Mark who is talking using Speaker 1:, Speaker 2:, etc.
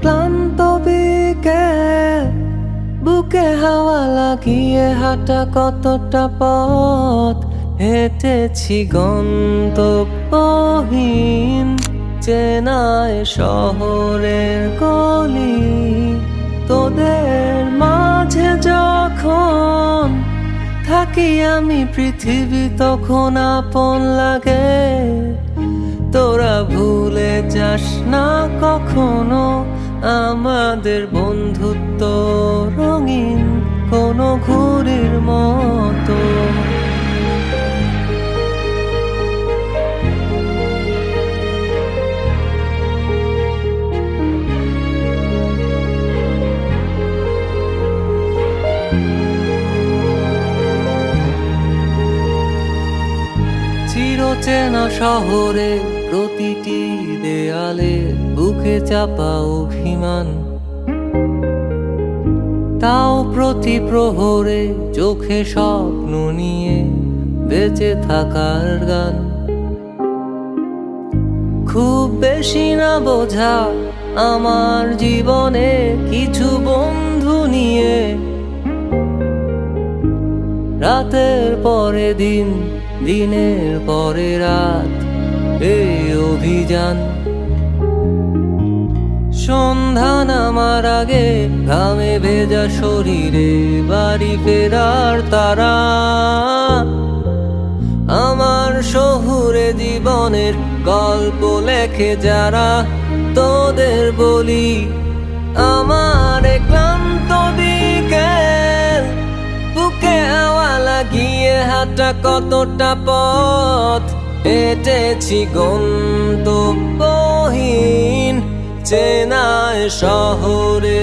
Speaker 1: ক্লান্ত বিকেল, বুকে হাওয়া লাগিয়ে হাঁটা কতটা পথ হেঁটেছি গন্তব্যহীন চেনায় শহরের গলি। তোদের মাঝে যখন থাকি আমি পৃথিবী তখন আপন লাগে। তোরা ভুলে যাস না কখনো আমাদের বন্ধুত্ব রঙিন কোনো ঘুড়ির মতো। চিরচেনা শহরে প্রতিটি দেয়ালে বুকে চাপা অভিমান, তাও প্রতি প্রহরে চোখে স্বপ্ন নিয়ে বেঁচে থাকার গান। খুব বেশি না বোঝা আমার জীবনে কিছু বন্ধু নিয়ে, রাতের পরে দিন, দিনের পরে রাত এই অভিযান। সন্ধ্যা নামার আগে ঘামে ভেজা শরীরে বাড়ি ফেরার তারা। আমার শহুরে জীবনের গল্প লেখে যারা, তোদের বলি আমার ক্লান্ত বিকেল, বুকে হাওয়া লাগিয়ে হাঁটা কতটা পথ হেঁটেছি গন্তব্যহীন চেনায় শহরে